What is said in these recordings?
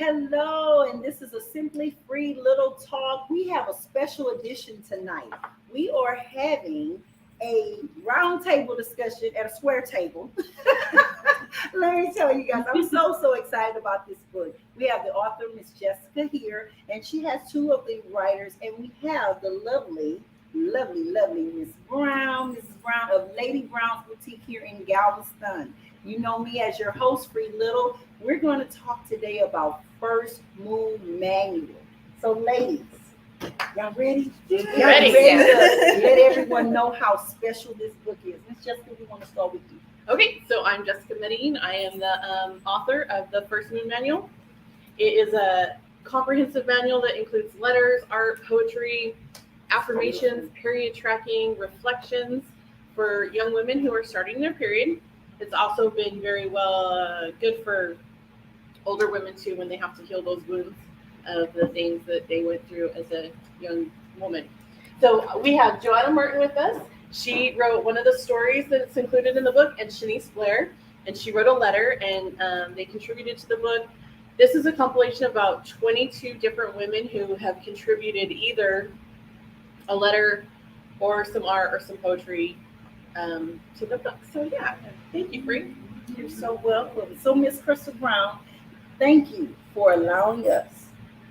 Hello, and this is a simply free little talk. We have a special edition tonight. We are having a round table discussion at a square table. Let me tell you guys, I'm so excited about this book. We have the author, Miss Jesica, here, and she has two of the writers, and we have the lovely Miss Brown, Mrs. Brown of Lady Brown's Boutique here in Galveston. You know me as your host, Free Little. We're going to talk today about First Moon Manual. So, ladies, y'all ready? Y'all Ready. to let everyone know how special this book is. Miss Jessica, we want to start with you. Okay, so I'm Jessica Medellin. I am the author of the First Moon Manual. It is a comprehensive manual that includes letters, art, poetry, affirmations, period tracking, reflections for young women who are starting their period. It's also been very good for older women too when they have to heal those wounds of the things that they went through as a young woman. So we have Joanna Martin with us. She wrote one of the stories that's included in the book, and Shanice Blair, and she wrote a letter, and they contributed to the book. This is a compilation of about 22 different women who have contributed either a letter or some art or some poetry to the book. So yeah, thank you, Free. You're so welcome. So, Miss Krystale Brown, thank you for allowing us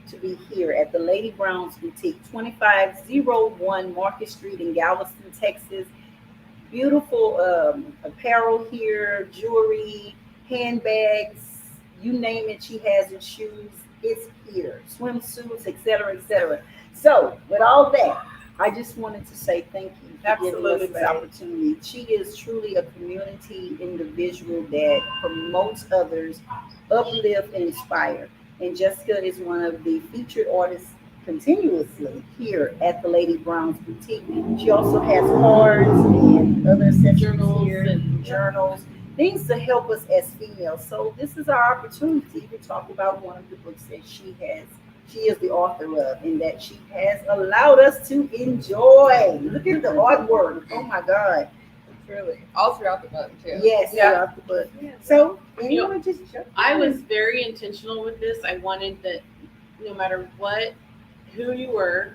to be here at the Lady Brown's Boutique, 2501 Market Street in Galveston, Texas. Beautiful apparel here, jewelry, handbags, you name it, she has it, shoes, it's here, swimsuits, etc., etc. So, with all that, I just wanted to say thank you for giving us this opportunity. She is truly a community individual that promotes others, uplift, and inspire. And Jessica is one of the featured artists continuously here at the Lady Brown's Boutique. She also has cards and other accessories here, journals, things to help us as females. So this is our opportunity to talk about one of the books that she is the author of, and that she has allowed us to enjoy. Look at the artwork. Oh my God. Really, all throughout the book too. Yes, throughout the book. Yeah. So, anyone just jump in? I was very intentional with this. I wanted that no matter who you were,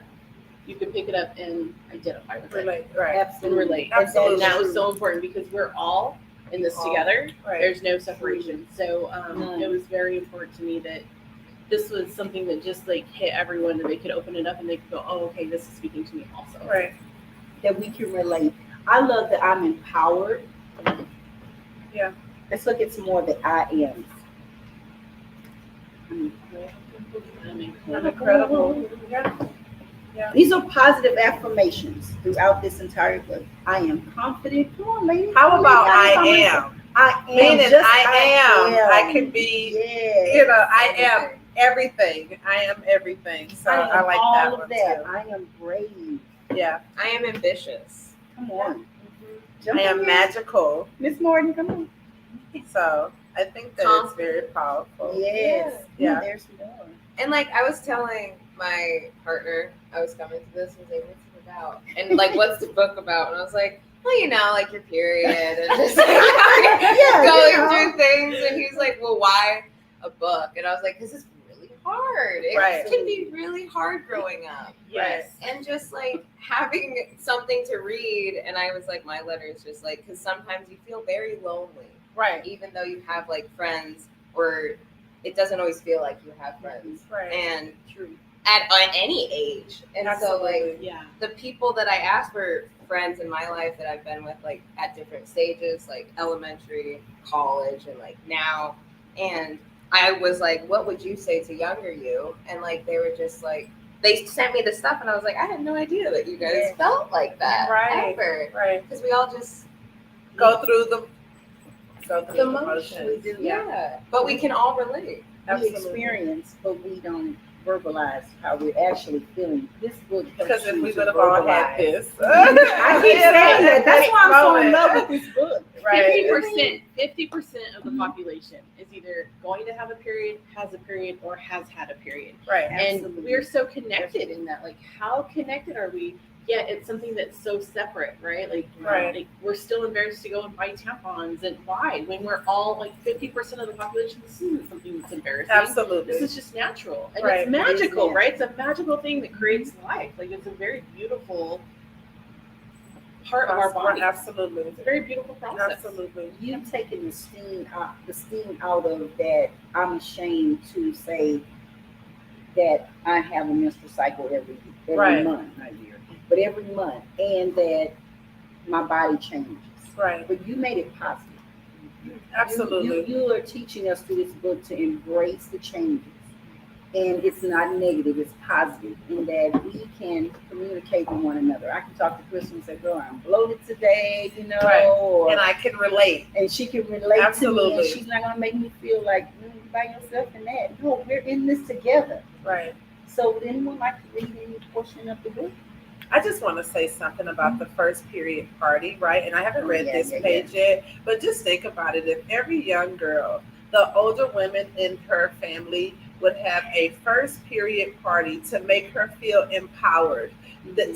you could pick it up and identify with Relate, it. right? Absolutely. And relate. Absolutely. And that was so important because we're all in this together. Right. There's no separation. So it was very important to me that this was something that just like hit everyone, that they could open it up and they could go, oh, okay, this is speaking to me also. Right. That we can relate. I love that I'm empowered. Yeah. Let's look at some more that I am. I'm incredible. Yeah. These are positive affirmations throughout this entire book. I am confident. Come on, ladies. How about I am? I am. Meaning Just I am. am. I can be. Yes. I am everything. I am everything. So I like all that of one that. too. I am brave. Yeah. I am ambitious. Come on. I am magical. Miss Martin, come on. So I think that it's very powerful. Yes. Yeah. There's more. And like I was telling my partner, I was coming to this and was like, what's it about? And like, what's the book about? And I was like, well, you know, like your period and just like going through things. And he's like, well, why a book? And I was like, because it's really hard. It can be really hard growing up. Yes. And just like having something to read. And I was like, my letter is just like, because sometimes you feel very lonely. Right. Even though you have like friends, or it doesn't always feel like you have friends. Right. And at any age. And Absolutely. so like the people that I asked for friends in my life that I've been with like at different stages, like elementary, college, and like now. And I was like, what would you say to younger you? And like they were just like, they sent me the stuff and I was like, I had no idea that you guys felt like that ever. Right. Because we all just go through the motions. Yeah. But we can all relate. We experience, but we don't verbalize how we're actually feeling. This book helps because if you we to would have all verbalize. had this. I keep saying that. That's why I'm so in love with this book. Right. 50% of the population is either going to have a period, has a period, or has had a period. Right. And we're so connected in that. Like, how connected are we yet it's something that's so separate, right? Like we're still embarrassed to go and buy tampons, and why? When we're all like 50% of the population, this isn't something that's embarrassing. Absolutely. This is just natural, and Right. it's magical, It is right? It's a magical thing that creates life. Like it's a very beautiful part of our body. Absolutely. It's a very beautiful process. Absolutely. You taking the steam out of that. I'm ashamed to say that I have a menstrual cycle every Right. month, not year, but every month, and that my body changes. Right. But you made it positive. Absolutely. You are teaching us through this book to embrace the changes. And it's not negative, it's positive, in that we can communicate with one another. I can talk to Krystale and say, girl, I'm bloated today, Right. or, And I can relate. and she can relate to me, Absolutely. and she's not going to make me feel like you're by yourself in that. No, we're in this together. Right. So would anyone like to read any portion of the book? I just want to say something about the first period party, right? And I haven't read this Yeah. page yet, but just think about it. If every young girl, the older women in her family, would have a first period party to make her feel empowered,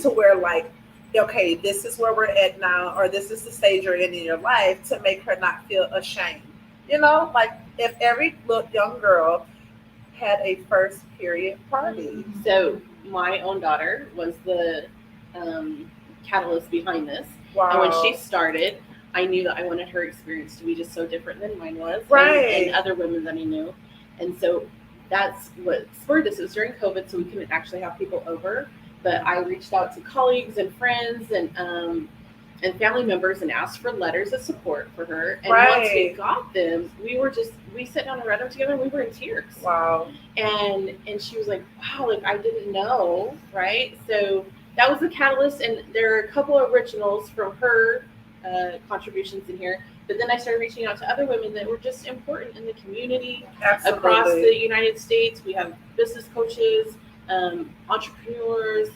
to where like, okay, this is where we're at now, or this is the stage you're in your life, to make her not feel ashamed. You know, like if every little young girl had a first period party. So my own daughter was the catalyst behind this. Wow. And when she started, I knew that I wanted her experience to be just so different than mine was, Right. and other women that I knew. And so that's what spurred this. It was during COVID, so we couldn't actually have people over. But I reached out to colleagues and friends and family members and asked for letters of support for her. And once we got them, we sat down and read them together, and we were in tears. Wow. And she was like, wow, like I didn't know, right? So that was the catalyst, and there are a couple of originals from her contributions in here. But then I started reaching out to other women that were just important in the community. Absolutely. Across the United States. We have business coaches, entrepreneurs,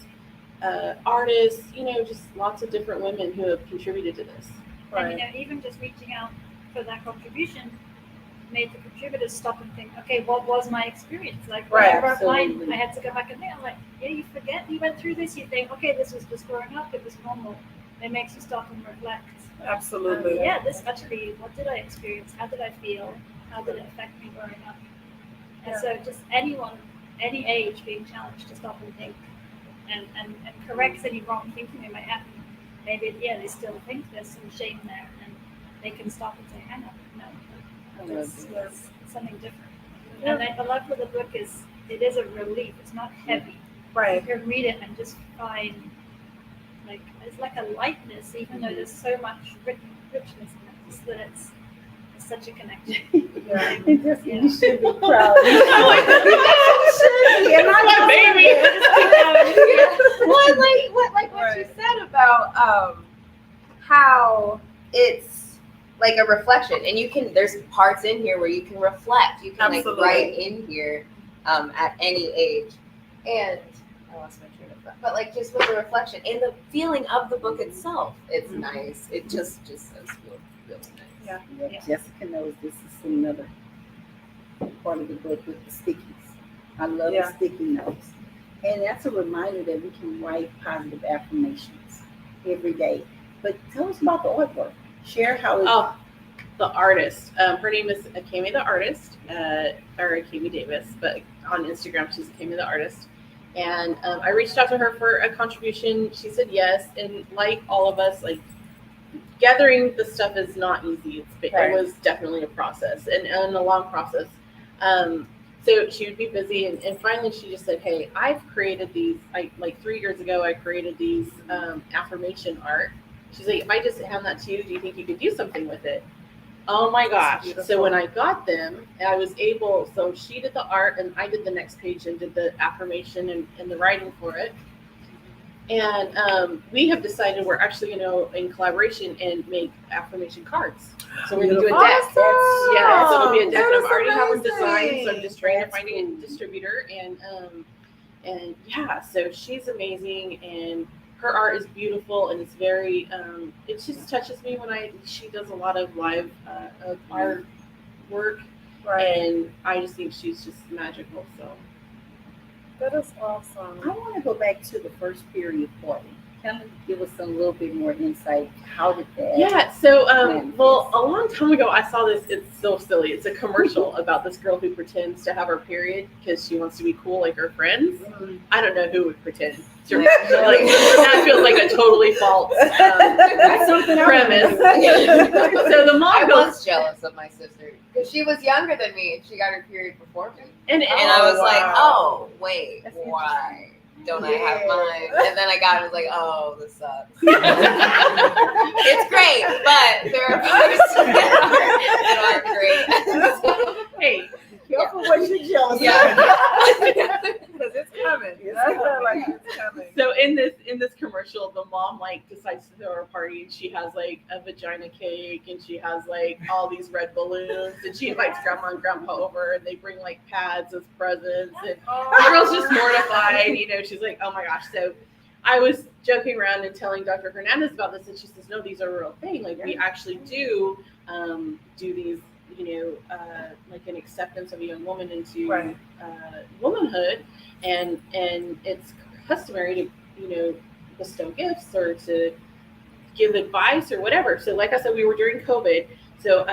artists, just lots of different women who have contributed to this. Right. And even just reaching out for that contribution made the contributors stop and think, okay, what was my experience? Like Right, when I wrote mine, absolutely. I had to go back and think. I'm like, yeah, you forget you went through this. You think, okay, this was just growing up. It was normal. It makes you stop and reflect. Absolutely. Yeah, this actually, what did I experience? How did I feel? How did it affect me growing up? And so just anyone, any age being challenged to stop and think and correct any wrong thinking they might have. Maybe, they still think there's some shame there, and they can stop and say, hang on, no, it's something different. Yeah. And the love of the book is, it is a relief. It's not heavy. Right. You can read it and just find, like, it's like a lightness, even though there's so much richness in it, just that it's such a connection. Yeah. You should be proud. I'm like, That's my baby. Well, what you said about how it's like a reflection, and there's parts in here where you can reflect. You can Absolutely. like write in here at any age, and I lost my train of thought. But like just with the reflection and the feeling of the book itself, it's nice. It just says really nice. Yeah. Yeah, Jesica knows this is another part of the book with the stickies. I love the sticky notes. And that's a reminder that we can write positive affirmations every day. But tell us about the artwork. Share how it Oh, the artist. Her name is Akemi the Artist, or Akemi Davis, but on Instagram she's Akemi the Artist. And I reached out to her for a contribution. She said yes. And like all of us, like gathering the stuff is not easy. It was definitely a process and a long process. So she would be busy, and finally she just said, hey, I've created these, like 3 years ago, I created these affirmation art. She's like, if I just hand that to you, do you think you could do something with it? Oh my gosh. So when I got them, I was able, so she did the art and I did the next page and did the affirmation and the writing for it. And we have decided we're actually going to, in collaboration, and make affirmation cards. So we're going to do a deck. Awesome. Yeah, so it'll be a deck. That And is I've already have her amazing. design, so I'm just trying to That's find a distributor. And yeah, so she's amazing, and her art is beautiful, and it's very, it just touches me when she does a lot of live art work, and I just think she's just magical. So That is awesome. I want to go back to the first period party. kind of give us a little bit more insight. How did that? Yeah, so manifest? well, a long time ago I saw this. It's so silly. It's a commercial about this girl who pretends to have her period because she wants to be cool like her friends. I don't know who would pretend. To, like, that feels like a totally false That's something I premise. remember. So the I mom goes, was jealous of my sister because she was younger than me and she got her period before me. and And I was like, wow. oh, wait, That's why don't I Yeah. have mine? And then I got it, I was like, oh, this sucks. It's great, but there are parts that aren't great. hey, Careful what you're jealous Yeah. Because it's coming. It's I feel coming. like it's coming. so in this commercial, the mom like decides to throw her party, and she has like a vagina cake, and she has like all these red balloons, and she invites grandma and grandpa over, and they bring like pads as presents, and the girl's just mortified, you know. She's like, oh my gosh. So I was joking around and telling Dr. Hernandez about this, and she says, no, these are a real thing. Like we actually do these, you know, like an acceptance of a young woman into Right. womanhood, and it's customary to, you know, bestow gifts or to give advice or whatever. So like I said, we were during COVID, so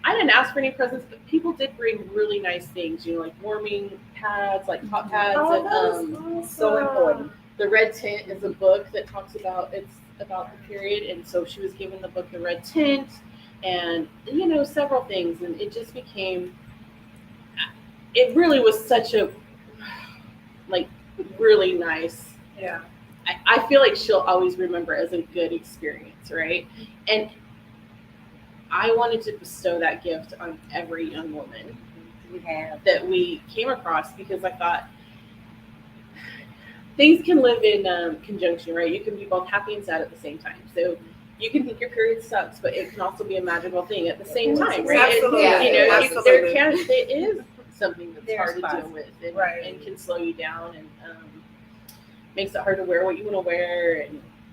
I didn't ask for any presents, but people did bring really nice things, you know, like warming pads, like hot pads, and So important. The Red Tint is a book that talks about the period, and so she was given the book The Red Tint, and you know, several things, and it just became. It really was such a like really nice. Yeah. I feel like she'll always remember as a good experience, right? And I wanted to bestow that gift on every young woman We have. that we came across, because I thought things can live in conjunction, right? You can be both happy and sad at the same time. So you can think your period sucks, but it can also be a magical thing at the same time, right? Absolutely. Yeah. You know, Absolutely. it is something that's There's hard to deal positive. with, Right. and can slow you down, and makes it hard to wear what you want to wear,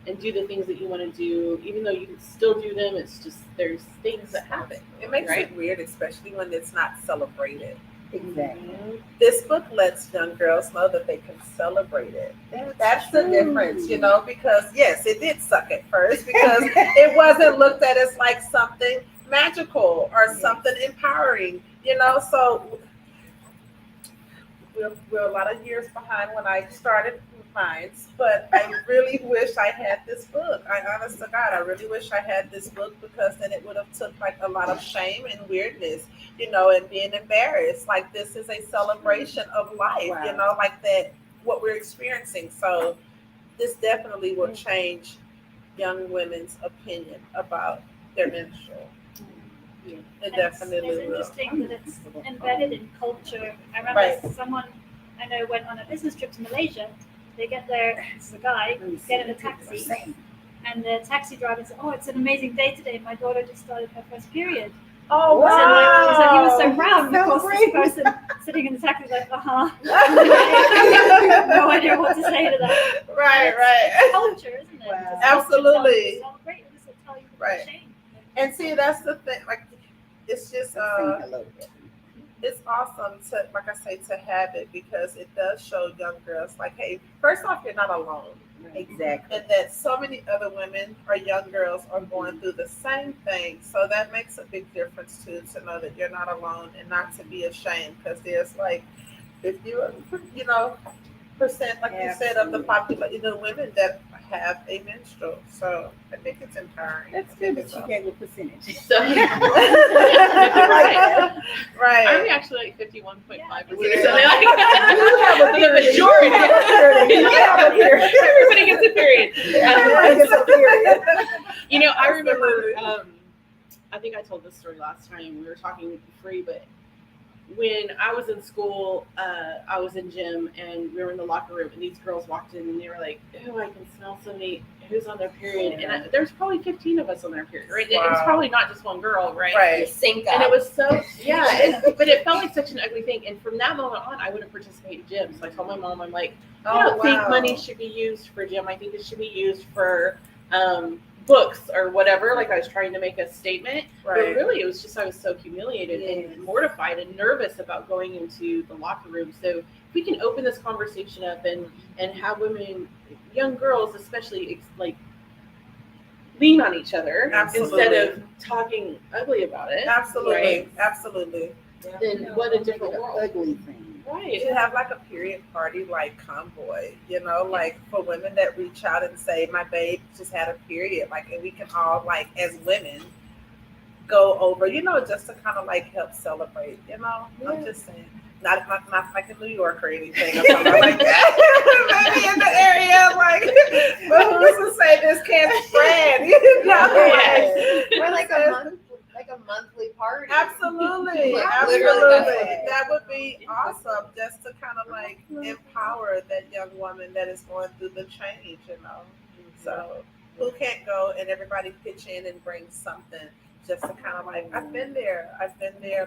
and do the things that you want to do, even though you can still do them. It's just there's things that happen. It makes Right. it weird, especially when it's not celebrated. Exactly. This book lets young girls know that they can celebrate it. That's the difference, you know, because yes, it did suck at first because it wasn't looked at as like something magical or something empowering, you know. So we're a lot of years behind when I started mine, but I really wish I had this book. Honest to God, I really wish I had this book, because then it would have took like a lot of shame and weirdness, you know, and being embarrassed. Like this is a celebration of life, Wow. you know, like that, what we're experiencing. So this definitely will change young women's opinion about their menstrual. Yeah. It It's definitely will. interesting that it's embedded in culture. I remember Right. someone I know went on a business trip to Malaysia. They get there, this is a guy, get in a taxi, and the taxi driver said, "Oh, it's an amazing day today. My daughter just started her first period." Oh, So, like, so he was so Wow. proud. And of So course, great. this person sitting in the taxi was like, no idea what to say to that. Right, It's right. culture, isn't it? Wow. It's Absolutely. culture telling you to celebrate, and this will tell you to Right. shame. And see, that's the thing. Like, it's just Hello. it's awesome to, like I say, to have it, because it does show young girls, like, hey, first off, you're not alone, Exactly. and that so many other women or young girls are going through the same thing. So that makes a big difference too, to know that you're not alone and not to be ashamed, because there's like 50, you know, percent, like you said, of the population, the women that have a menstrual. So I think it's empowering. That's good that you gave a percentage. So Right. I'm actually like 51.5%. Yeah. So like, You have a the period. majority. You have a period. Everybody gets a period. Everybody gets a period. You know, I remember, Absolutely. I think I told this story last time. We were talking free, but when I was in school, I was in gym, and we were in the locker room, and these girls walked in, and they were like, "Oh, I can smell somebody who's on their period." And there's probably 15 of us on their period, right? It was Wow. probably not just one girl, right? Right. Sync up. And it was so, but it felt like such an ugly thing. And from that moment on, I wouldn't participate in gym. So I told my mom, I'm like, I don't think money should be used for gym. I think it should be used for books or whatever, like I was trying to make a statement, but Right. really it was just I was so humiliated Yes. and mortified and nervous about going into the locker room. So if we can open this conversation up and have women, young girls especially, like lean on each other Absolutely. instead of talking ugly about it. Absolutely. Right? Absolutely. Then what a different An world. ugly thing. You Right. should have like a period party like convoy, you know, like for women that reach out and say, my babe just had a period, like, and we can all like as women go over, you know, just to kind of like help celebrate, you know. I'm just saying. Not like in New York or anything or something like that. Maybe in the area, like, but who's to say this can't spread? You know, Yes. Or like a monthly party. Absolutely, Like, absolutely. literally. That would be awesome, just to kind of like empower that young woman that is going through the change, you know. So who can't go and everybody pitch in and bring something, just to kind of like, I've been there,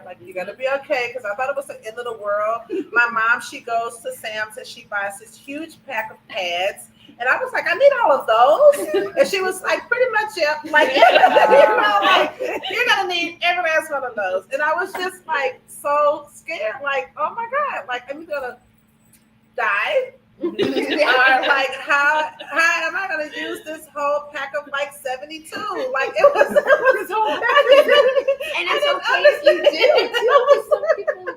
like, you gotta be okay, because I thought it was the end of the world. My mom, she goes to Sam's and she buys this huge pack of pads, and I was like, I need all of those, and she was like, pretty much, yeah, like, you know, like, you're gonna need every last one of those, and I was just like so scared, like, oh my God, like, I'm gonna die. Or like how am I gonna use this whole pack of like 72? Like it was this whole pack. And it's okay if you do too, because some people go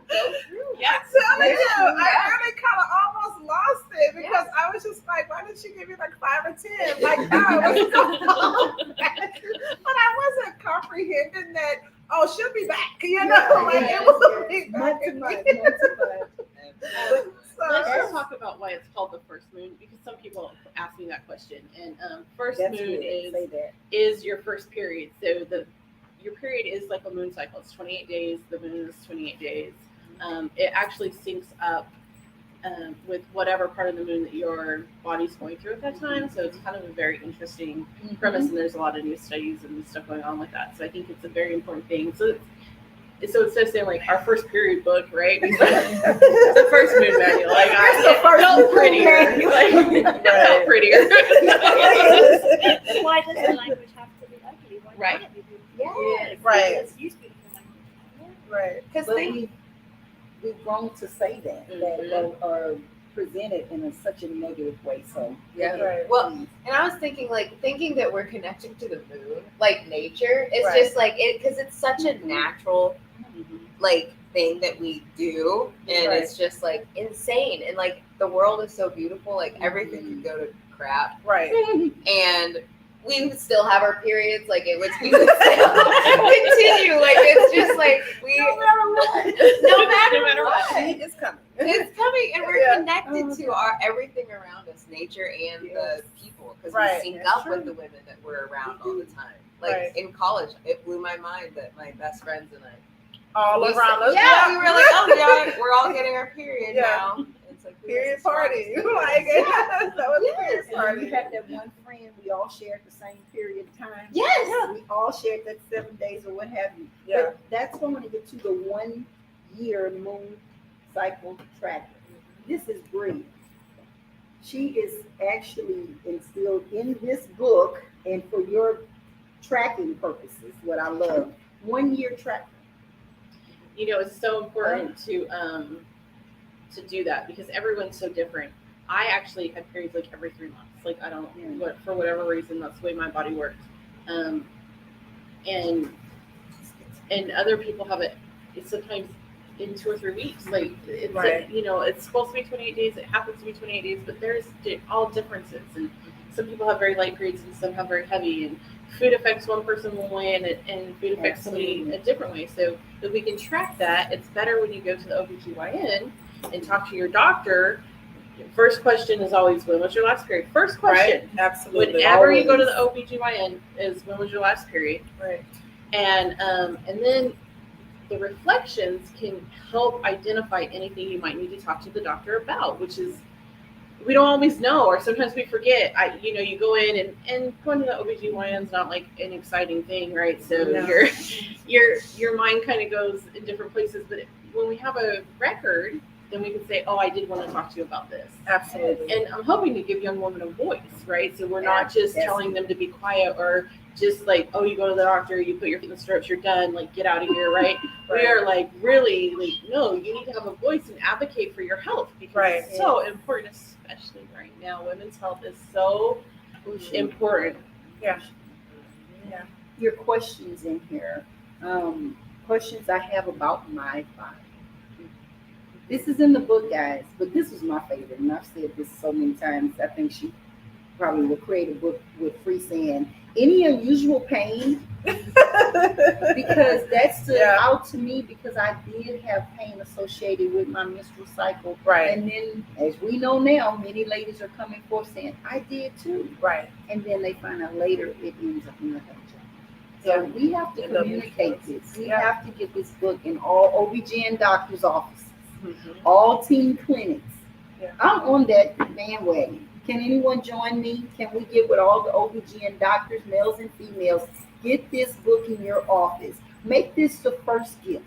through. Yeah. I'm telling you, Yeah. I really kind of almost lost it because I was just like, why did she give me like 5 or 10? Like, no, it was so bad. But I wasn't comprehending that. Oh, she'll be back. You know, like it will be back. Let's So, just talk about why it's called the first moon, because some people ask me that question. And first That's moon good. Say that. is your first period. So your period is like a moon cycle. It's 28 days. The moon is 28 days. It actually syncs up with whatever part of the moon that your body's going through at that time. So it's kind of a very interesting premise, and there's a lot of new studies and stuff going on with that. So I think it's a very important thing. So instead of saying like our first period book, right? The first moon manual. Like it felt prettier. Like it felt prettier. Why does the language have to be ugly? Why Right. can't it be beautiful? Yes. Right. Let's use beautiful language. right. Because But we've grown to say that are presented in such a negative way. So Yeah. Right. Well, and I was thinking that we're connected to the moon, like nature. It's Right. just like it, because it's such a natural like thing that we do, and Right. it's just like insane. And like the world is so beautiful, like everything could go to crap, Right. and we would still have our periods. Like we would still continue. Like it's just like we no matter what. It's coming. It's coming, and we're Yeah. connected to everything around us, nature and the people, because Right. we sync That's up with the women that we're around all the time. Like Right. in college, it blew my mind that my best friends and I All we around said- us. Yeah, we were like, oh yeah, we're all getting our period Yeah. now. It's like Period party. Like that was a period and party. you had that one friend, we all shared the same period of time. Yes. We all shared that 7 days or what have you. Yeah. But that's going to get to the 1 year moon cycle tracker. This is brilliant. She is actually instilled in this book, and for your tracking purposes, what I love, 1 year tracker. You know, it's so important to do that because everyone's so different. I actually had periods like every 3 months. Like I don't, for whatever reason, that's the way my body worked. And other people have it. It's sometimes in 2 or 3 weeks. Like it's Right. it's supposed to be 28 days. It happens to be 28 days, but there's all differences. And some people have very light periods, and some have very heavy. And food affects one person one way, and food affects somebody a different way. So if we can track that, it's better when you go to the OBGYN and talk to your doctor. First question is always, when was your last period? First question. Right. Absolutely. Whenever you go to Always. the OBGYN is, when was your last period? Right. And then the reflections can help identify anything you might need to talk to the doctor about, which is, we don't always know, or sometimes we forget. You go in and going to the OBGYN is not like an exciting thing, right? So No. your mind kind of goes in different places. But when we have a record then we can say, oh, I did want to talk to you about this. Absolutely. And I'm hoping to give young women a voice, right? So we're not just Yes. telling them to be quiet or just like, oh, you go to the doctor, you put your feet in the stirrups, you're done, like get out of here, right? We are like really like, no, you need to have a voice and advocate for your health because it's so important, especially right now. Women's health is so important. Yeah. Your questions in here. Questions I have about my body. This is in the book, guys, but this was my favorite, and I've said this so many times. I think she probably will create a book with free saying, any unusual pain, because that stood out to me because I did have pain associated with my menstrual cycle. Right. And then, as we know now, many ladies are coming forth saying, I did too. Right. And then they find out later it ends up in a health challenge. So we have to communicate this. We have to get this book in all OBGYN doctors' offices. All teen clinics. I'm on that bandwagon. Can anyone join me? Can we get with all the OBGYN doctors, males and females? Get this book in your office. Make this the first gift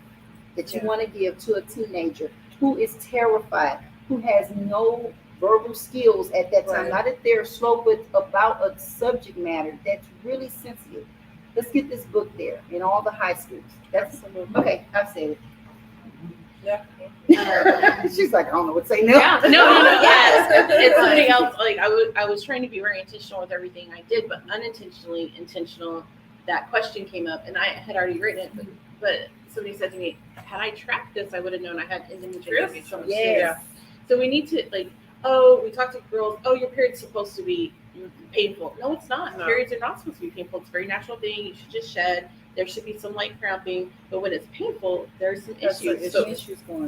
that you want to give to a teenager who is terrified, who has no verbal skills at that time. Not that they're slow, but about a subject matter that's really sensitive. Let's get this book there in all the high schools. That's okay. I've said it. She's like, I don't know what to say now. Yeah, no. Yes, it's something else. Like I was trying to be very intentional with everything I did, but unintentionally intentional. That question came up, and I had already written it, but somebody said to me, "Had I tracked this, I would have known I had endometriosis so much sooner." So we need to we talk to girls. Oh, your period's supposed to be painful. No, it's not. No. Periods are not supposed to be painful. It's a very natural thing. You should just shed. There should be some light cramping, but when it's painful, there's some issues. So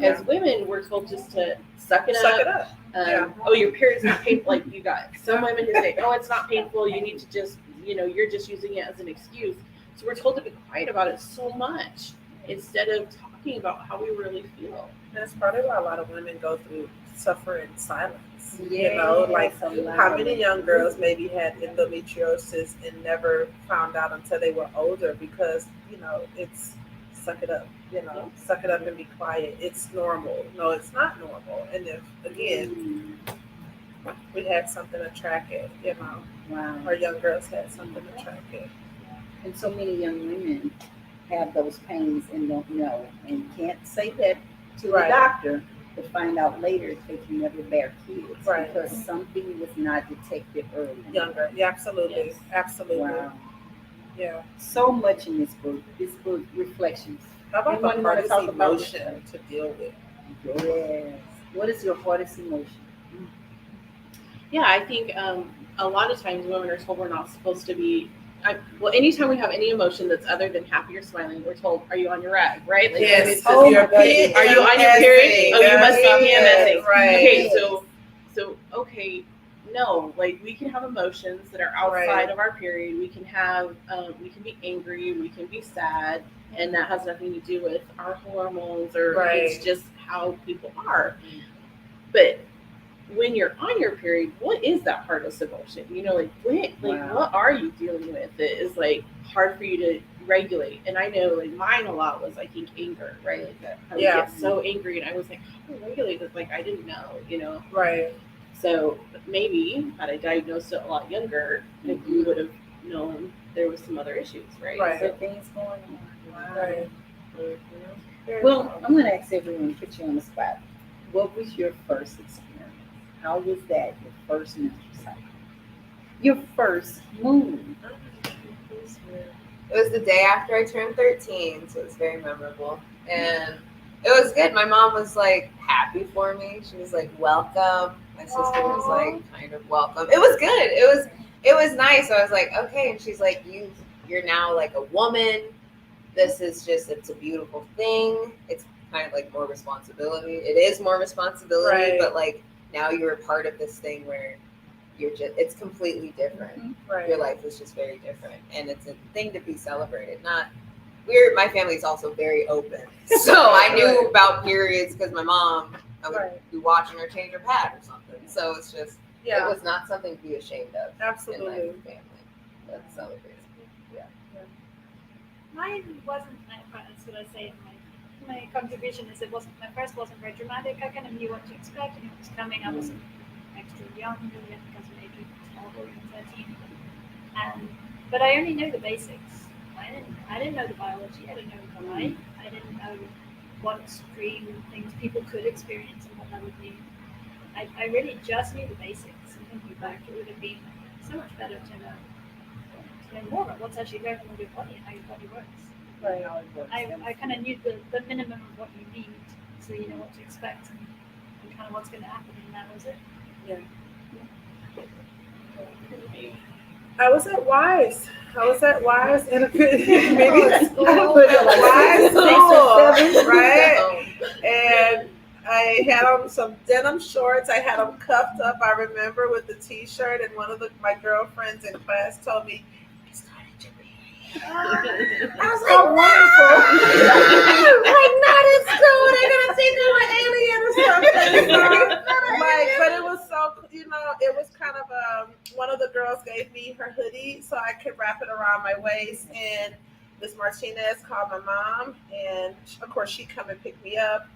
as women, we're told just to suck it up. Oh, your period's not painful. Like you got some women who say, oh, it's not painful. You need to just, you're just using it as an excuse. So we're told to be quiet about it so much instead of talking about how we really feel. That's part of why a lot of women go through suffer in silence. Like how many young girls maybe had endometriosis and never found out until they were older because, it's suck it up, suck it up and be quiet. It's normal. No, it's not normal. And if, again, we had something to track it, our young girls had something to track it. And so many young women have those pains and don't know and can't say that to the doctor. To find out later they can never bear kids because something was not detected early. Younger, absolutely. Yes. Absolutely. Wow. Yeah. So much in this book. This book reflections. How about the hardest emotion to deal with? Yes. What is your hardest emotion? Yeah, I think a lot of times women are told we're not supposed to be. Anytime we have any emotion that's other than happy or smiling, we're told, "Are you on your rag?" Right? Like, yes. Are you on your period? Oh, you must be PMSing. Right. Okay, so okay, no. Like we can have emotions that are outside of our period. We can have, we can be angry, we can be sad, and that has nothing to do with our hormones or it's just how people are. But when you're on your period, what is that hardest emotion? What are you dealing with? It is like hard for you to regulate. And I know like mine a lot was I think anger, right? Like that I would get so angry and I was like, how do I regulate this? Like I didn't know, Right. So maybe had I diagnosed it a lot younger, maybe we would have known there was some other issues, right? Right. So things going on. Wow. Right. Mm-hmm. Well, I'm gonna ask everyone to put you on the spot. What was your first experience? How was that, your first menstrual cycle? Your first moon? It was the day after I turned 13, so it was very memorable. And it was good. My mom was like happy for me. She was like, welcome. My sister was like kind of welcome. It was good. It was nice. So I was like, okay. And she's like, you're now like a woman. It's a beautiful thing. It's kind of like more responsibility. It is more responsibility, but like, now you're a part of this thing where it's completely different. Mm-hmm. Right. Your life is just very different. And it's a thing to be celebrated. My family's also very open. So I knew about periods because my mom, I would be watching her change her pad or something. So it's just, it was not something to be ashamed of. Absolutely. In my family. That's celebrated. Yeah. Mine wasn't, that's what I say, my contribution is it wasn't, my first wasn't very dramatic. I kind of knew what to expect, I knew what was coming. I wasn't extra young, really. I think I was maybe 12 or even 13. But I only know the basics. I didn't know the biology. I didn't know the life. I didn't know what extreme things people could experience and what that would mean. I really just knew the basics. And thinking back, it would have been so much better to know more about what's actually going on with your body and how your body works. Right, how it works. I kind of knew the minimum of what you need, so you know what to expect and kind of what's going to happen, and that was it. I was at Wise. In a good Wise school, right? And I had on some denim shorts. I had them cuffed up, I remember, with the t-shirt. And one of my girlfriends in class told me, "You started your period." I was like, wonderful. Like, not in school. They're going to think I'm an alien or something. But it was so, it was kind of, one of the girls gave me her hoodie so I could wrap it around my waist. And Miss Martinez called my mom. And, of course, she come and pick me up.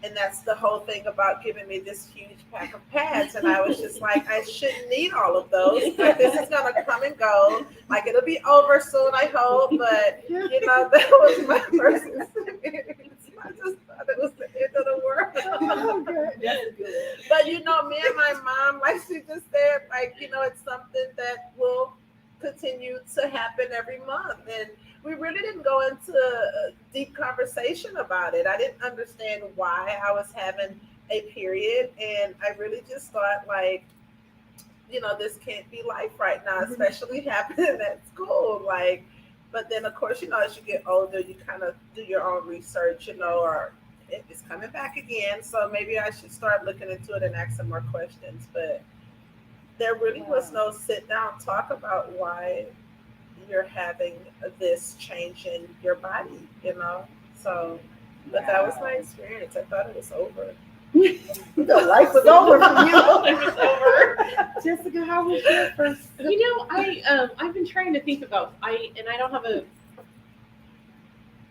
And that's the whole thing about giving me this huge pack of pads. And I was just like, I shouldn't need all of those. Like, this is going to come and go. Like, it'll be over soon, I hope. But, that was my first experience. I just thought it was the end of the world. But, me and my mom, like she just said, it's something that will continue to happen every month. And we really didn't go into a deep conversation about it. I didn't understand why I was having a period. And I really just thought, this can't be life right now, especially happening at school. But then, of course, as you get older, you kind of do your own research, or it's coming back again. So maybe I should start looking into it and ask some more questions. But there really was no sit down talk about why you're having this change in your body, So, but that was my experience. I thought it was over. The life was over for you. It was over. Jessica, how was your first? I've been trying to think about. I don't have a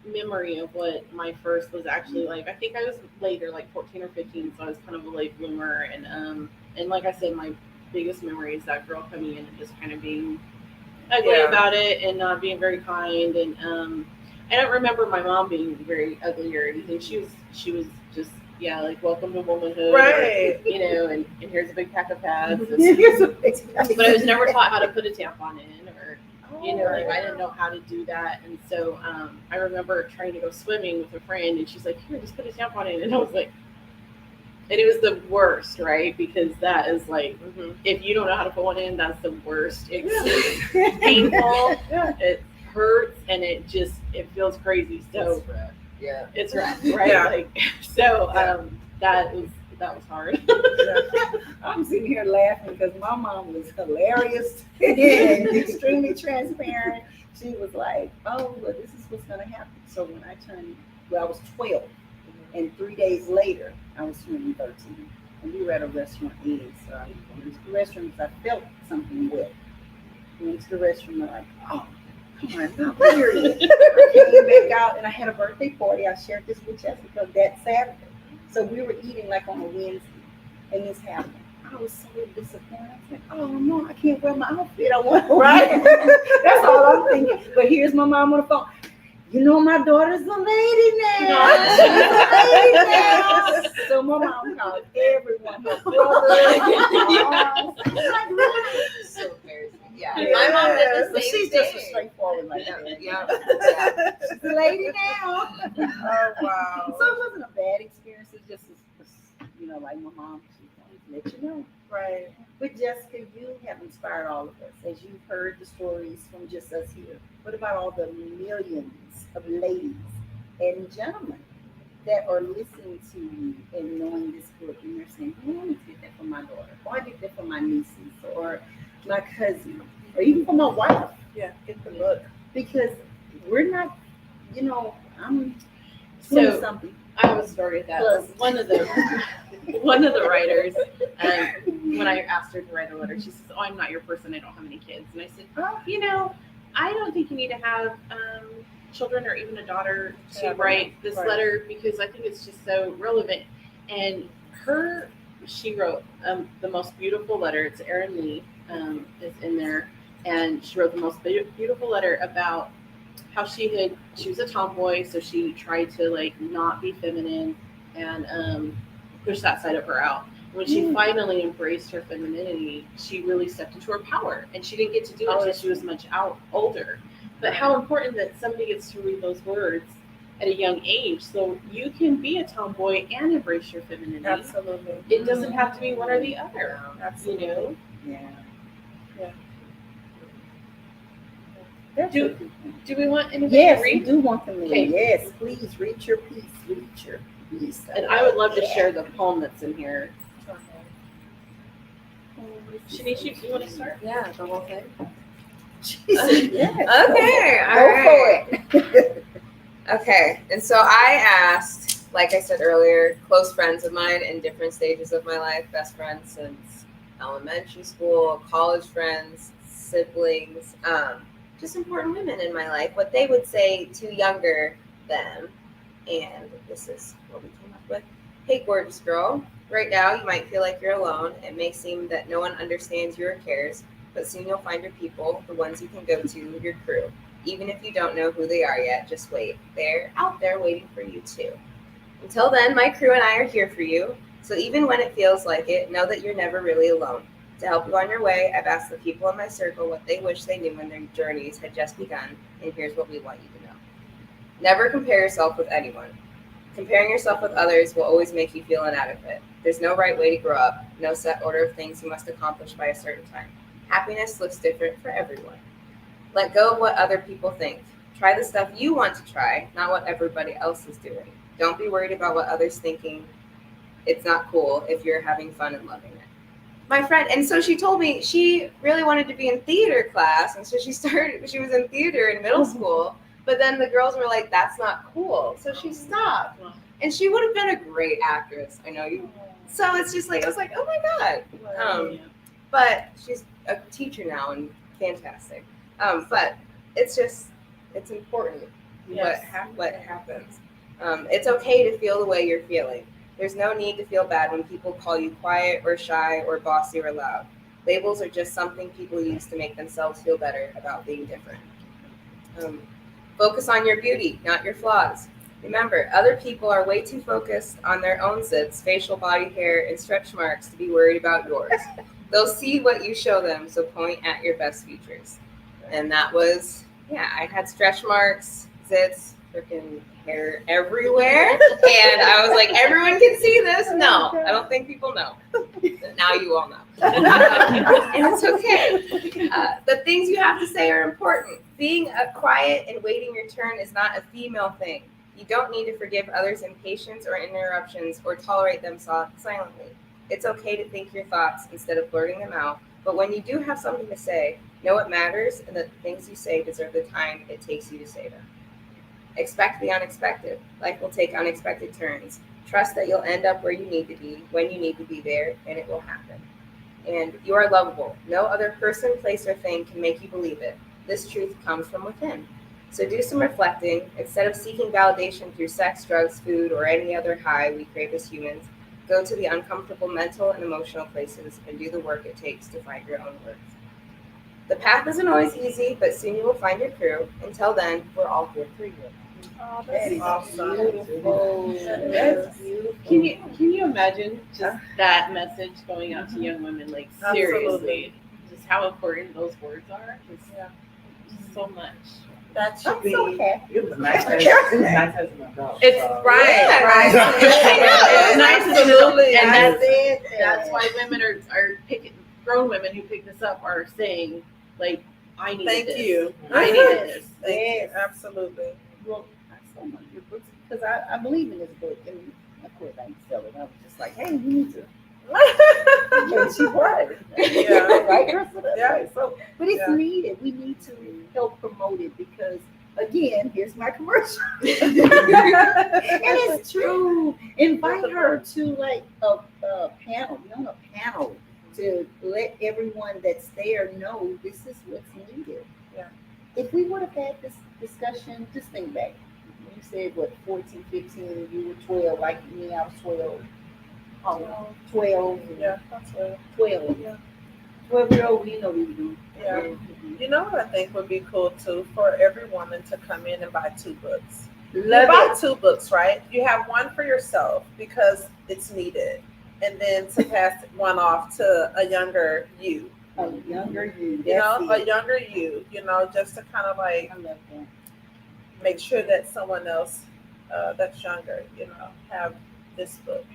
memory of what my first was actually like. I think I was later, like 14 or 15, so I was kind of a late bloomer. And like I said, my biggest memory is that girl coming in and just kind of being ugly about it and not being very kind. And I don't remember my mom being very ugly or anything. She was just welcome to womanhood, right? And here's a big pack of pads. But But I was never taught how to put a tampon in, or I didn't know how to do that. And so I remember trying to go swimming with a friend, and she's like, "Here, just put a tampon in," and I was like. And it was the worst, right? Because that is if you don't know how to put one in, that's the worst. It's painful. It hurts, and it feels crazy. So it's rough, right? Yeah. That was hard. I'm sitting here laughing because my mom was hilarious and extremely transparent. She was like, "Oh, well, this is what's going to happen." So when I was 12, and 3 days later, I was turning 13. And we were at a restaurant eating. So I went to the restroom because I felt something wet. Went to the restroom, and I'm like, "Oh, come on, not period." I came back out, and I had a birthday party. I shared this with Jesica that Saturday. So we were eating like on a Wednesday, and this happened. I was so disappointed. I was like, "Oh no, I can't wear my outfit. I want right." That's all I'm thinking. But here's my mom on the phone. My daughter's a lady now. She's a lady now. So my mom called everyone, her brother, So embarrassing. Yeah. My mom did the But same she's thing. just a straightforward like that. Yeah. She's a lady now. Oh, wow. So it wasn't a bad experience. It's just, like my mom, she wanted to let you know. Right. But Jessica, you have inspired all of us as you've heard the stories from just us here. What about all the millions of ladies and gentlemen that are listening to you and knowing this book, and they're saying, "Oh, I need to get that for my daughter, or I get that for my nieces, or my cousin, or even for my wife." Yeah, get the book. Because we're not, I'm So something. I have a story of that. Plus. One of the writers, when I asked her to write a letter, she says, "Oh, I'm not your person. I don't have any kids." And I said, "I don't think you need to have children or even a daughter to Yeah, write this right. letter because I think it's just so relevant. And she wrote the most beautiful letter. It's Erin Lee is in there, and she wrote the most beautiful letter about how she was a tomboy, so she tried to like not be feminine and push that side of her out. When she finally embraced her femininity, she really stepped into her power, and she didn't get to do it until she was much older. But how important that somebody gets to read those words at a young age, so you can be a tomboy and embrace your femininity. Absolutely. It doesn't have to be one or the other. Absolutely. You know. Yeah. Do we want anybody Yes, to we read? do want them to Okay. read. Yes, please read your piece. Read your piece. And I would love to share the poem that's in here. Shanice, you want to start? Yeah, the whole thing. Yes. Okay, all Go right. for it. Okay, and so I asked, like I said earlier, close friends of mine in different stages of my life, best friends since elementary school, college friends, siblings, just important women in my life, what they would say to younger them. And this is what we came up with. Hey, gorgeous girl. Right now, you might feel like you're alone. It may seem that no one understands you or cares, but soon you'll find your people, the ones you can go to, your crew. Even if you don't know who they are yet, just wait. They're out there waiting for you too. Until then, my crew and I are here for you. So even when it feels like it, know that you're never really alone. To help you on your way, I've asked the people in my circle what they wish they knew when their journeys had just begun, and here's what we want you to know. Never compare yourself with anyone. Comparing yourself with others will always make you feel inadequate. There's no right way to grow up, no set order of things you must accomplish by a certain time. Happiness looks different for everyone. Let go of what other people think. Try the stuff you want to try, not what everybody else is doing. Don't be worried about what others thinking. It's not cool if you're having fun and loving it. My friend, and so she told me she really wanted to be in theater class, and so she was in theater in middle school, but then the girls were like, that's not cool, so she stopped. And she would have been a great actress, I know you. So it's just like, I was like, oh my God. But she's a teacher now and fantastic. But it's important what happens. It's okay to feel the way you're feeling. There's no need to feel bad when people call you quiet or shy or bossy or loud. Labels are just something people use to make themselves feel better about being different. Focus on your beauty, not your flaws. Remember, other people are way too focused on their own zits, facial body hair, and stretch marks to be worried about yours. They'll see what you show them, so point at your best features. And that was, I had stretch marks, zits, freaking hair everywhere. And I was like, everyone can see this? No, I don't think people know. Now you all know. And it's okay. The things you have to say are important. Being quiet and waiting your turn is not a female thing. You don't need to forgive others' impatience or interruptions or tolerate them silently. It's okay to think your thoughts instead of blurting them out. But when you do have something to say, know it matters and that the things you say deserve the time it takes you to say them. Expect the unexpected. Life will take unexpected turns. Trust that you'll end up where you need to be, when you need to be there, and it will happen. And you are lovable. No other person, place, or thing can make you believe it. This truth comes from within. So do some reflecting. Instead of seeking validation through sex, drugs, food, or any other high we crave as humans, go to the uncomfortable mental and emotional places and do the work it takes to find your own worth. The path isn't always easy, but soon you will find your crew. Until then, we're all here for you. Oh, That is Awesome. beautiful. That's beautiful. Can you imagine just that message going out to young women? Like seriously, Absolutely. just how important those words are. Just so much. That should I'm be. so happy. It was nice as an adult. It's Right. It's nice as an adult, Absolutely. and I that's said that. that's why women are picking. Grown women who pick this up are saying like, I needed Thank this. you. I needed this. Thank you. Yes. Absolutely. Well, I saw one of your books because I believe in this book, and of course I didn't sell it. I was just like, hey, we need to. And she brought it. Yeah. Right, Krystale? That's Yeah. right. So, but it's Yeah. needed. We need to help promote it because, again, here's my commercial. And it's true. Invite her to like a panel, be on a panel to let everyone that's there know this is what's needed. Yeah. if we would have had this discussion, just think back. You said what, 14, 15, you were 12, like me, I was 12. Oh, 12. Yeah, that's right. 12. Yeah. 12-year-old, we know what we do. Yeah. Mhm. You know what I think would be cool too, for every woman to come in and buy 2 books. Love You buy it. 2 books, right? You have one for yourself because it's needed, and then to pass one off to a younger you. A younger you. You know, That's a it. younger you. You know, just to kind of like I love that. make sure that someone else that's younger, you know, have this book.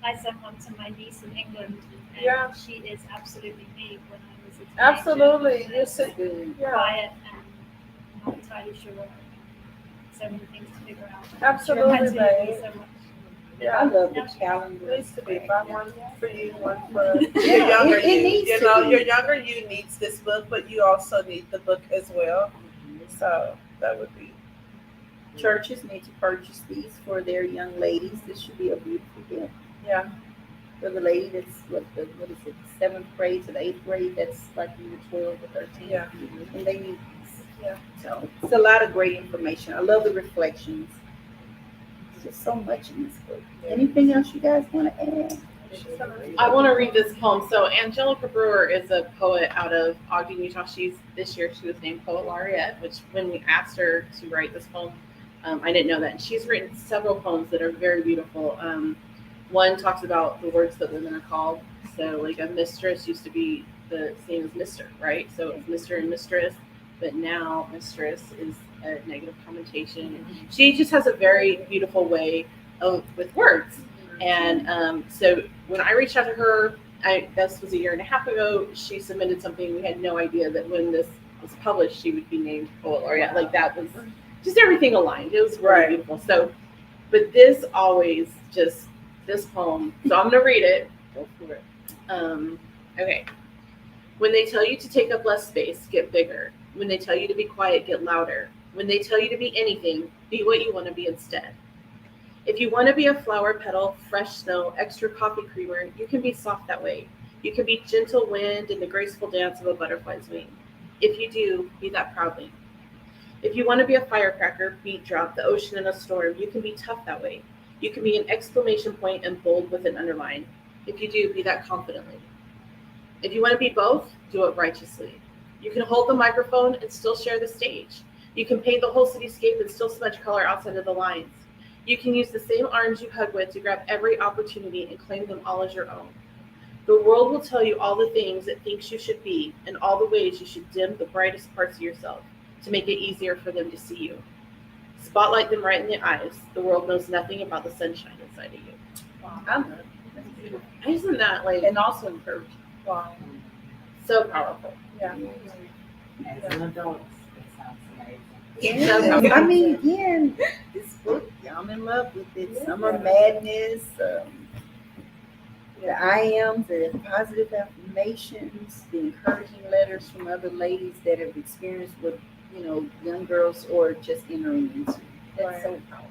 I sent one to my niece in England, and Yeah. she is absolutely me when I was a teenager. Absolutely, you see. Good. Yeah, Quiet and not entirely sure. So many things to figure out. absolutely, She reminds me of me babe. so much. I Yeah. love the calendar. It needs to be. Buy one for you, one for Yeah, your younger it you. needs You to know, be. your younger you needs this book, but you also need the book as well. So that would be. Churches need to purchase these for their young ladies. This should be a beautiful gift. Yeah. For the lady that's what is it, 7th grade to the 8th grade, that's like either 12 or 13. Yeah. And they need these. Yeah. So it's a lot of great information. I love the reflections. There's just so much in this book. Anything else you guys want to add? I want to read this poem. So Angelica Brewer is a poet out of Ogden, Utah. This year she was named Poet Laureate, which when we asked her to write this poem, I didn't know that. And she's written several poems that are very beautiful. One talks about the words that women are called. So like a mistress used to be the same as Mr., right? So it's Mr. and mistress, but now mistress is a negative connotation. She just has a very beautiful way with words. And so when I reached out to her, this was a year and a half ago, she submitted something. We had no idea that when this was published, she would be named Poet Laureate. Like that was just everything aligned. It was really beautiful. So, but this poem, so I'm going to read it. Go for it. Okay. When they tell you to take up less space, get bigger. When they tell you to be quiet, get louder. When they tell you to be anything, be what you want to be instead. If you want to be a flower petal, fresh snow, extra coffee creamer, you can be soft that way. You can be gentle wind and the graceful dance of a butterfly's wing. If you do, be that proudly. If you want to be a firecracker, beat drop, the ocean in a storm, you can be tough that way. You can be an exclamation point and bold with an underline. If you do, be that confidently. If you want to be both, do it righteously. You can hold the microphone and still share the stage. You can paint the whole cityscape and still smudge color outside of the lines. You can use the same arms you hug with to grab every opportunity and claim them all as your own. The world will tell you all the things it thinks you should be and all the ways you should dim the brightest parts of yourself to make it easier for them to see you. Spotlight them right in the eyes. The world knows nothing about the sunshine inside of you. Wow. I love it. Isn't that like And also encouraging. Wow. so powerful? Yeah. As an adult, it sounds amazing. Yeah, I mean, again, this book, I'm in love with it. Summer Madness, the I am, the positive affirmations, the encouraging letters from other ladies that have experienced what, young girls or just entering into. That's so powerful.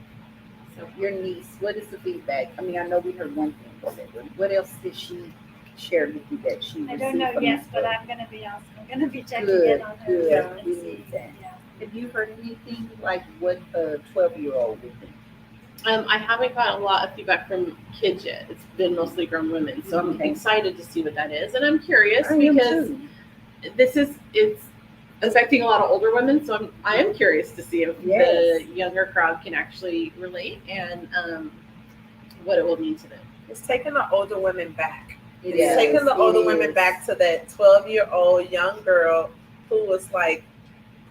So your niece, what is the feedback? I mean, I know we heard one thing, but what else did she share with you that she I received don't know from yet, this but book? I'm going to be asking. I'm going to be checking Good, in on her. good. and We see. need that. Yeah. Have you heard anything like what a 12-year-old would think? I haven't gotten a lot of feedback from kids yet. It's been mostly grown women, so I'm Okay. excited to see what that is, and I'm curious I am because too. it's affecting a lot of older women. So I am curious to see if Yes. the younger crowd can actually relate and what it will mean to them. It's taking the older women back. It's Yes, taking the older it women is. back to that 12-year-old young girl who was like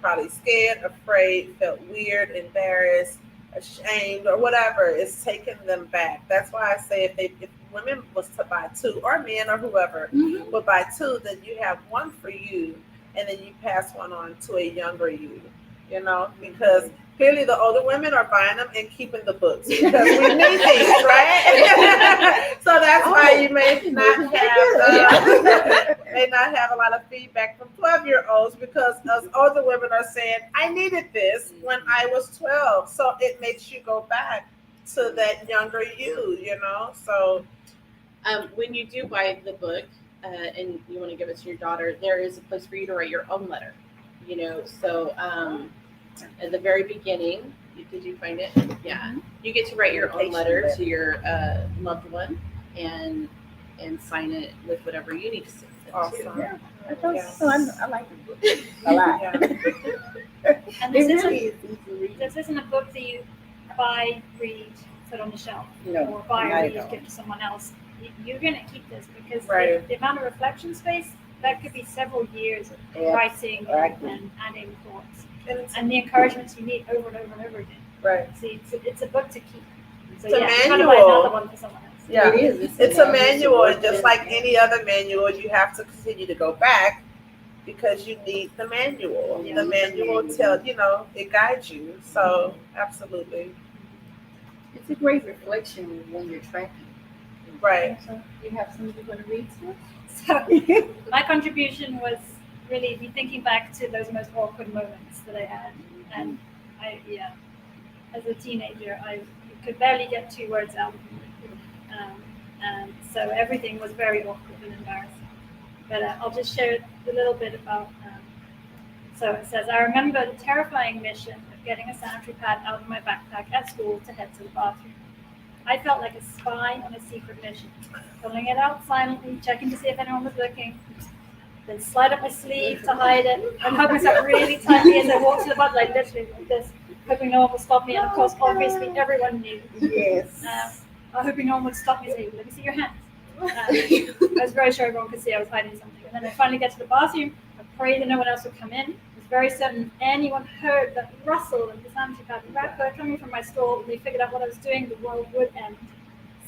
probably scared, afraid, felt weird, embarrassed, ashamed, or whatever. It's taking them back. That's why I say if women was to buy 2, or men or whoever Mhm. would buy 2, then you have one for you, and then you pass one on to a younger you. Because clearly the older women are buying them and keeping the books because we need these, right? So that's why you may not have a lot of feedback from 12-year-olds because us older women are saying, I needed this when I was 12. So it makes you go back to that younger you. So When you do buy the book and you want to give it to your daughter, there is a place for you to write your own letter. you know. So at the very beginning, did you find it? Yeah, you get to write your own letter to your loved one and sign it with whatever you need to send them Awesome. to. Yeah, I told you. Yes. So I like the book a lot. Yeah. And It this really isn't is easy to read. this isn't a book that you buy, read, put on the shelf, No, or buy not or at read, all. give to someone else. You're gonna keep this because Right. the amount of reflection space that could be several years of Yeah, writing I agree. and adding thoughts, And it's, and the encouragements you need over and over and over again. right. So it's a book to keep. So It's a yeah, you gotta buy manual. another one for someone else. Yeah. It is. It's a to manual, work and just with. like any other manual, you have to continue to go back because you need the manual. Yeah. The manual tell it guides you. So absolutely, It's a great reflection when you're tracking. right. So you have something you want to read to us? So my contribution was really be thinking back to those most awkward moments that I had, and as a teenager, I could barely get 2 words out of me, and so everything was very awkward and embarrassing. But I'll just share a little bit about. So it says, I remember the terrifying mission of getting a sanitary pad out of my backpack at school to head to the bathroom. I felt like a spy on a secret mission, pulling it out silently, checking to see if anyone was looking, then slide up my sleeve to hide it, and hug myself really tightly as I walked to the bus, like literally like this, hoping no one would stop me. And of course, obviously, everyone knew. Yes. I'm hoping no one would stop me and say, let me see your hands. I was very sure everyone could see I was hiding something. And then I finally get to the bathroom. I prayed that no one else would come in. I was very certain if anyone heard that rustle of the sanitary pad wrapper coming from my stall, and they figured out what I was doing, the world would end.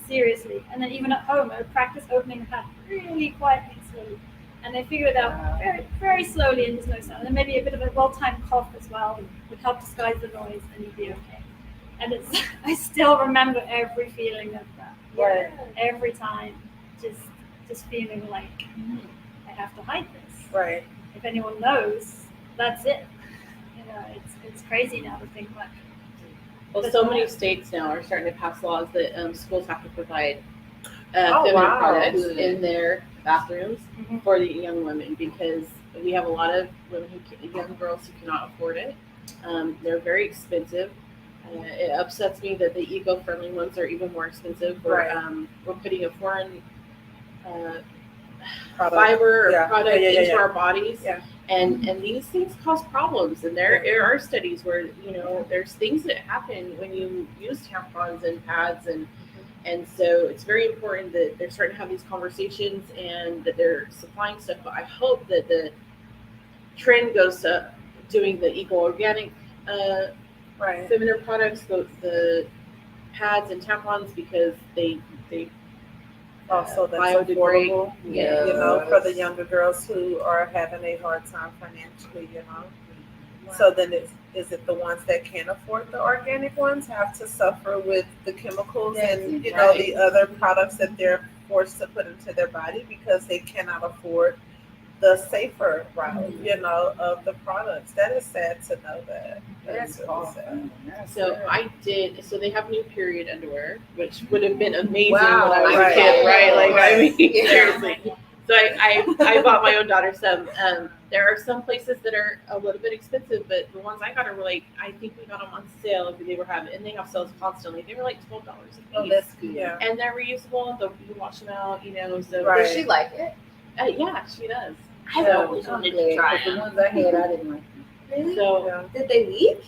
Seriously. And then even at home, I would practice opening the pad really quietly and slowly. And they figured it out very, very slowly, and there's no sound. And maybe a bit of a well-timed cough as well would help disguise the noise, and you'd be okay. And I still remember every feeling of that. Right. Every time, just feeling like I have to hide this. Right. If anyone knows, that's it. It's crazy now to think back. Well, so many states now are starting to pass laws that schools have to provide Oh, feminine wow. products in their bathrooms Mhm. for the young women, because we have a lot of young girls who cannot afford it. They're very expensive. It upsets me that the eco-friendly ones are even more expensive. Right. We're putting a foreign Product. fiber or Yeah. product Yeah. into our bodies, Yeah. and these things cause problems. And there are studies where there's things that happen when you use tampons and pads, and so it's very important that they're starting to have these conversations and that they're supplying stuff. But I hope that the trend goes to doing the eco-organic Right. feminine products, the pads and tampons, because they Also, that's biodegrade. affordable. Yeah. For the younger girls who are having a hard time financially. So then is it the ones that can't afford the organic ones have to suffer with the chemicals and right. the other products that they're forced to put into their body because they cannot afford the safer route, of the products. That is sad to know that. That's really sad. So they have new period underwear, which would have been amazing Wow, when I was right. a kid, right? Like, I Right. mean, Yeah. seriously. So I bought my own daughter some. There are some places that are a little bit expensive, but the ones I got her were like, I think we got them on sale if they were having, and they have sales constantly. They were like $12 a piece. Oh, that's good. Yeah. And they're reusable. You can wash them out, So Right. Does she like it? Yeah, she does. I've So- always I'm wanted glad, to try 'cause the them. ones I had, I didn't like them. Really? So Yeah. Did they leak?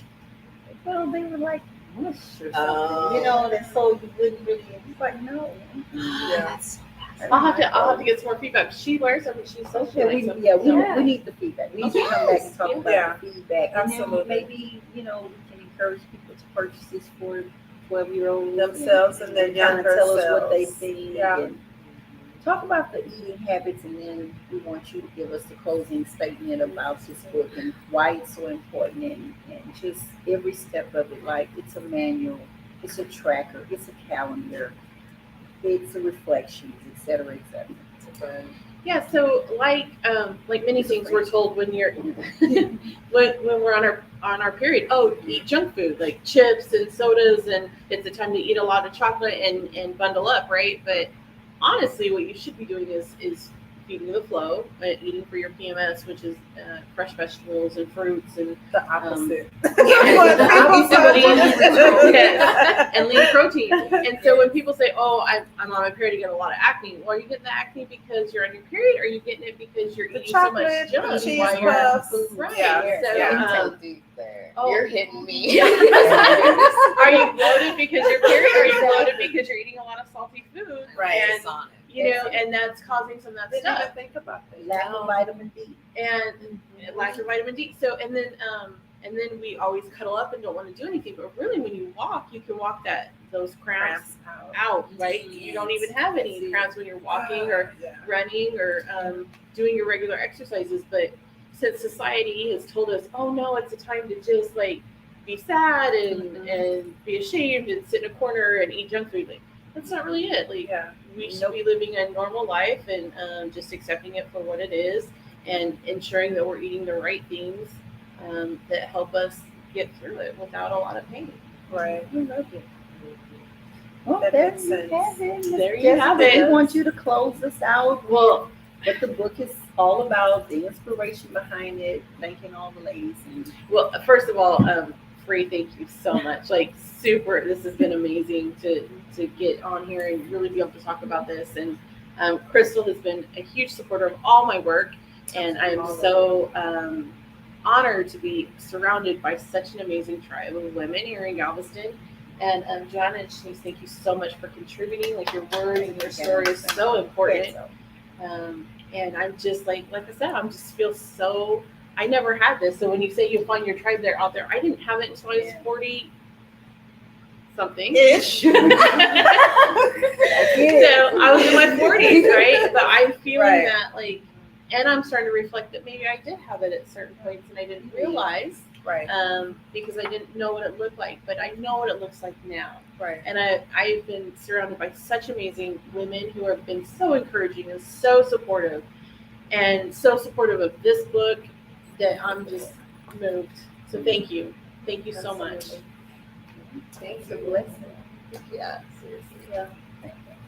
Well, they were like mush or something, Oh. that so you wouldn't really. It's like no. Yeah. That's I'll have to get some more feedback. She wears them, and she says she likes them. We need the feedback. We need to come back and talk Yes. about Yeah. the feedback. And Absolutely. then maybe, we can encourage people to purchase this for 12-year-olds. Themselves and their kind of younger tell us what they selves. think. Yeah. And talk about the eating habits, and then we want you to give us the closing statement about this book and why it's so important, and just every step of it. Like, it's a manual, it's a tracker, it's a calendar, it's a reflections, et cetera, et cetera. Yeah, so like many things we're told when you're when we're on our period, eat junk food like chips and sodas, and it's a time to eat a lot of chocolate and bundle up, right? But honestly, what you should be doing is feeding the flow, eating for your PMS, which is fresh vegetables and fruits and The opposite. Yes, and lean protein. And so when people say, "Oh, I'm on my period to get a lot of acne," well, are you getting the acne because you're on your period, or are you getting it because you're The eating so much chocolate, junk? the cheese while you're puffs. right? Yeah, So, yeah. deep there. oh. You're hitting me. Are you bloated because you're period? Or are you bloated because you're eating a lot of salty food? Right. And you know, and that's causing some of that Didn't even stuff. think about that. Lack of vitamin D. And lack of vitamin D. So and then we always cuddle up and don't want to do anything. But really, when you walk, you can walk those cramps out, right? You don't even have any cramps when you're walking or running or doing your regular exercises. But since society has told us, oh no, it's a time to just like be sad and be ashamed and sit in a corner and eat junk food, like that's not really it. Like we should be living a normal life and just accepting it for what it is and ensuring that we're eating the right things that help us get through it without a lot of pain. Right. Well, That there makes you sense. have it. There you have it. We want you to close us out. Well, What the book is all about, the inspiration behind it, thanking all the ladies. Well, first of all, Free, thank you so much. Like, super, this has been amazing to get on here and really be able to talk about this. And Krystale has been a huge supporter of all my work, and I am so honored to be surrounded by such an amazing tribe of women here in Galveston. And Joanna and Shanice, thank you so much for contributing. Like, your word and your story is so important. And I'm just like I said, I'm just feel so. I never had this. So when you say you find your tribe there out there, I didn't have it until I was 40 something ish. So I was in my 40s, right? But I'm feeling that like, and I'm starting to reflect that maybe I did have it at certain points and I didn't realize, right? Because I didn't know what it looked like, but I know what it looks like now. Right. And I've been surrounded by such amazing women who have been so encouraging and so supportive of this book that I'm just moved. So thank you so much. Thanks for blessing. Yeah, seriously. Yeah.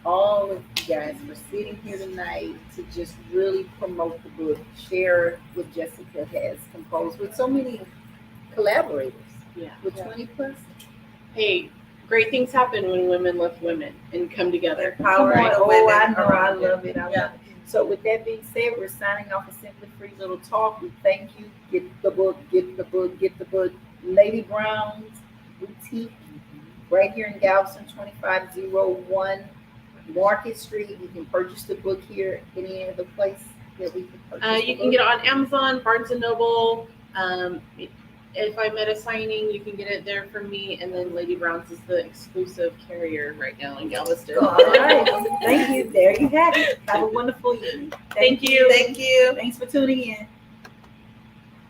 All of you guys for sitting here tonight to just really promote the book, share what Jesica has composed with so many collaborators. Yeah. With 20 plus. Hey, great things happen when women lift women and come together. Empowering the Oh, women I know, I around you. love it. I love it. So with that being said, we're signing off a Simply Free little talk. We thank you. Get the book. Lady Brown's Boutique, right here in Galveston, 2501 Market Street. You can purchase the book here. Any other place that we can purchase You can get it on Amazon, Barnes and Noble. If I'm at a signing, you can get it there from me. And then Lady Brown's is the exclusive carrier right now in Galveston. All right. Thank you. There you have it. Have a wonderful evening. Thank you. Thank you. Thanks for tuning in.